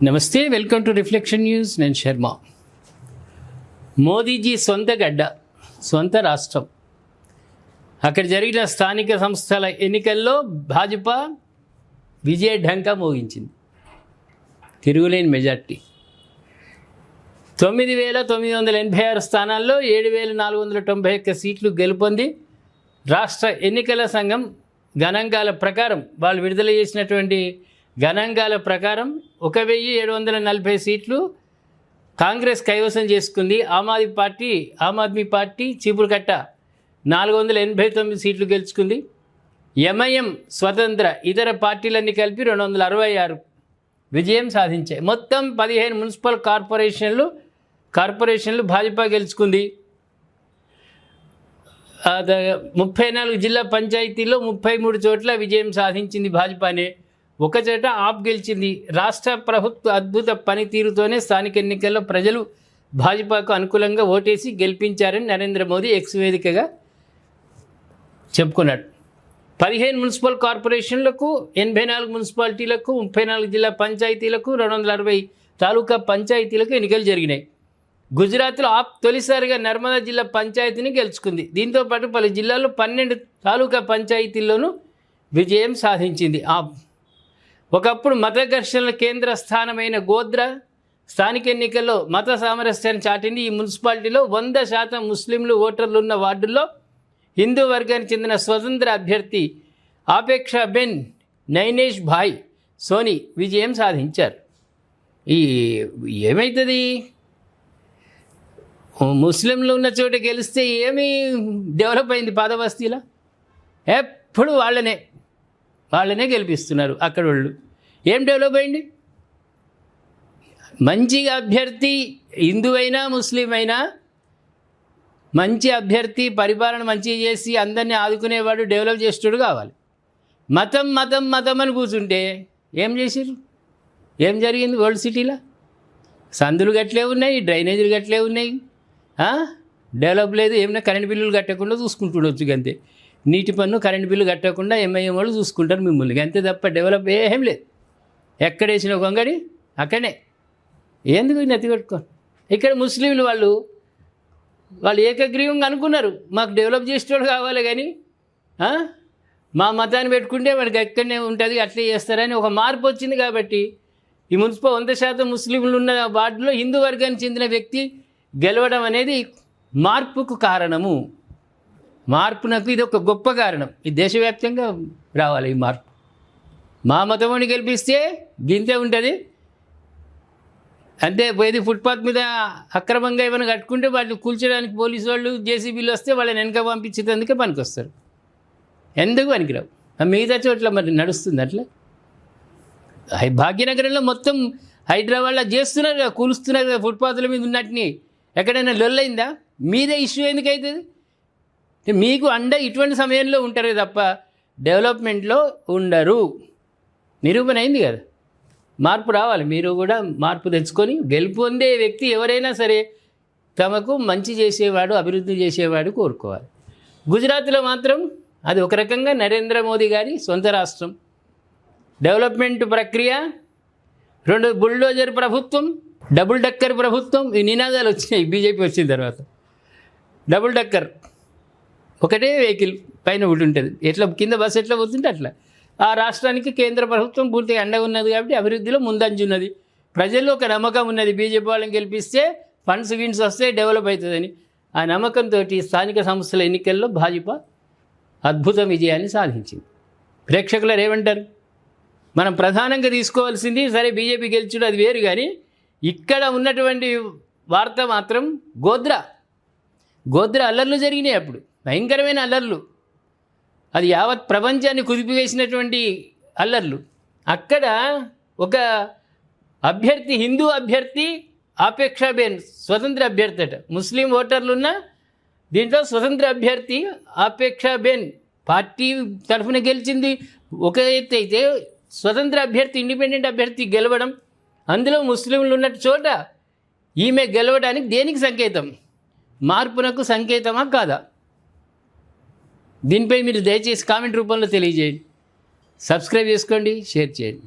నమస్తే, welcome to reflection news. నేను శర్మ. మోదీజీ సొంత గడ్డ, సొంత రాష్ట్రం. అక్కడ జరిగిన స్థానిక సంస్థల ఎన్నికల్లో భాజపా విజయ ఢంకా మోగించింది. తిరుగులేని మెజార్టీ. 9,986 స్థానాల్లో 7,491 సీట్లు గెలుపొంది రాష్ట్ర ఎన్నికల సంఘం గణాంకాల ప్రకారం, వాళ్ళు విడుదల చేసినటువంటి గణాంకాల ప్రకారం 1,740 సీట్లు కాంగ్రెస్ కైవసం చేసుకుంది. ఆమ్ ఆద్మీ పార్టీ చీపురుకట్ట 489 సీట్లు గెలుచుకుంది. ఎంఐఎం స్వతంత్ర ఇతర పార్టీలన్నీ కలిపి 266 విజయం సాధించాయి. మొత్తం 15 మున్సిపల్ కార్పొరేషన్లు భాజపా గెలుచుకుంది. 34 జిల్లా పంచాయతీల్లో 33 చోట్ల విజయం సాధించింది భాజపానే. ఒక చోట ఆప్ గెలిచింది. రాష్ట్ర ప్రభుత్వ అద్భుత పనితీరుతోనే స్థానిక ఎన్నికల్లో ప్రజలు భాజపాకు అనుకూలంగా ఓటేసి గెలిపించారని నరేంద్ర మోదీ ఎక్స్ వేదికగా చెప్పుకున్నాడు. 15 మున్సిపల్ కార్పొరేషన్లకు, 84 మున్సిపాలిటీలకు, 34 జిల్లా పంచాయతీలకు, 260 తాలూకా పంచాయతీలకు ఎన్నికలు జరిగినాయి. గుజరాత్లో ఆప్ తొలిసారిగా నర్మదా జిల్లా పంచాయతీని గెలుచుకుంది. దీంతోపాటు పలు జిల్లాల్లో 12 తాలూకా పంచాయతీల్లోనూ విజయం సాధించింది ఆప్. ఒకప్పుడు మత ఘర్షణల కేంద్ర స్థానమైన గోధ్రా స్థానిక ఎన్నికల్లో మత సామరస్యాన్ని చాటింది. ఈ మున్సిపాలిటీలో 100% ముస్లింలు ఓటర్లున్న వార్డుల్లో హిందూ వర్గానికి చెందిన స్వతంత్ర అభ్యర్థి ఆపేక్షాబెన్ నైనేష్ భాయ్ సోని విజయం సాధించారు. ఏమవుతుంది? ముస్లింలు ఉన్న చోట గెలిస్తే ఏమీ డెవలప్ అయింది? పాదబస్తీలో ఎప్పుడు వాళ్ళనే గెలిపిస్తున్నారు అక్కడ వాళ్ళు. ఏం డెవలప్ అయింది? మంచిగా అభ్యర్థి హిందూ అయినా ముస్లిం అయినా మంచి అభ్యర్థి పరిపాలన మంచిగా చేసి అందరినీ ఆదుకునేవాడు, డెవలప్ చేసేవాడు కావాలి. మతం మతం మతం అని కూర్చుంటే ఏం చేసారు? ఏం జరిగింది? ఓల్డ్ సిటీలో సందులు గట్లే ఉన్నాయి, డ్రైనేజీలు గట్లే ఉన్నాయి, డెవలప్ లేదు. ఏమైనా కరెంట్ బిల్లులు కట్టకుండా చూసుకుంటుండొచ్చు అంతే. నీటి పన్ను, కరెంట్ బిల్లు కట్టకుండా ఎంఐఎం వాళ్ళు చూసుకుంటారు మిమ్మల్ని, అంతే తప్ప డెవలప్ ఏం లేదు. ఎక్కడేసిన ఒక అంగడి అక్కడనే. ఎందుకు నెత్తి పెట్టుకోండి? ఇక్కడ ముస్లింలు వాళ్ళు ఏకగ్రీవంగా అనుకున్నారు, మాకు డెవలప్ చేసేవాడు కావాలి, కానీ మా మతాన్ని పెట్టుకుంటే వాడికి ఎక్కడనే ఉంటుంది, అట్లే చేస్తారని ఒక మార్పు వచ్చింది. కాబట్టి ఈ 100% ముస్లింలు ఉన్న వార్డులో హిందూ వర్గానికి చెందిన వ్యక్తి గెలవడం అనేది మార్పుకు కారణము. మార్పునకు ఇది ఒక గొప్ప కారణం. ఈ దేశవ్యాప్తంగా రావాలి ఈ మార్పు. మా మతముని గెలిపిస్తే గింతే ఉంటుంది అంతే. పోయేది ఫుట్పాత్ మీద అక్రమంగా ఏమైనా కట్టుకుంటే వాళ్ళు కూల్చడానికి పోలీసు వాళ్ళు, జేసీబీలు వస్తే వాళ్ళని వెనక పంపించేందుకే పనికొస్తారు. ఎందుకు పనికిరావు? మిగతా చోట్ల మరి నడుస్తుంది అట్లా. భాగ్యనగరంలో మొత్తం హైదరాబాద్లో చేస్తున్నారు, కూలుస్తున్నారు ఫుట్పాత్ల మీద ఉన్నట్టుని. ఎక్కడైనా లొల్లైందా? మీదే ఇష్యూ ఎందుకు అవుతుంది? మీకు అండ ఇటువంటి సమయంలో ఉంటారే తప్ప డెవలప్మెంట్లో ఉండరు. నిరూపణ అయింది కదా. మార్పు రావాలి. మీరు కూడా మార్పు తెచ్చుకొని గెలుపొందే వ్యక్తి ఎవరైనా సరే తమకు మంచి చేసేవాడు, అభివృద్ధి చేసేవాడు కోరుకోవాలి. గుజరాత్లో మాత్రం అది ఒక రకంగా నరేంద్ర మోదీ గారి సొంత రాష్ట్రం. డెవలప్మెంట్ ప్రక్రియ, 2 బుల్డోజర్ ప్రభుత్వం, డబుల్ డక్కర్ ప్రభుత్వం, ఈ నినాదాలు వచ్చినాయి బీజేపీ వచ్చిన తర్వాత. డబుల్ డక్కర్ ఒకటే వెహికల్ పైన ఒకటి ఉంటుంది, ఎట్లా కింద బస్సు ఎట్లా పోతుంటే అట్లా. ఆ రాష్ట్రానికి కేంద్ర ప్రభుత్వం పూర్తిగా అండగా ఉన్నది కాబట్టి అభివృద్ధిలో ముందంజున్నది. ప్రజల్లో ఒక నమ్మకం ఉన్నది, బీజేపీ వాళ్ళని గెలిపిస్తే ఫండ్స్ వస్తే డెవలప్ అవుతుందని. ఆ నమ్మకంతో స్థానిక సంస్థల ఎన్నికల్లో భాజపా అద్భుత విజయాన్ని సాధించింది. ప్రేక్షకులు ఏమంటారు? మనం ప్రధానంగా తీసుకోవాల్సింది, సరే బీజేపీ గెలిచుడు అది వేరు, కానీ ఇక్కడ ఉన్నటువంటి వార్త మాత్రం గోధ్రా అల్లర్లు జరిగినాయి. అప్పుడు భయంకరమైన అల్లర్లు, అది యావత్ ప్రపంచాన్ని కుదిపివేసినటువంటి అల్లర్లు. అక్కడ ఒక అభ్యర్థి, హిందూ అభ్యర్థి ఆపేక్షాబెన్ స్వతంత్ర అభ్యర్థి అట. ముస్లిం ఓటర్లున్న దీంట్లో స్వతంత్ర అభ్యర్థి ఆపేక్షాబెన్ పార్టీ తరఫున గెలిచింది ఒక ఎత్తు అయితే, స్వతంత్ర అభ్యర్థి, ఇండిపెండెంట్ అభ్యర్థి గెలవడం, అందులో ముస్లింలు ఉన్న చోట ఈమె గెలవడానికి దేనికి సంకేతం? మార్పునకు సంకేతమా కాదా? దీనిపై మీరు దయచేసి కామెంట్ రూపంలో తెలియజేయండి. సబ్స్క్రైబ్ చేసుకోండి, షేర్ చేయండి.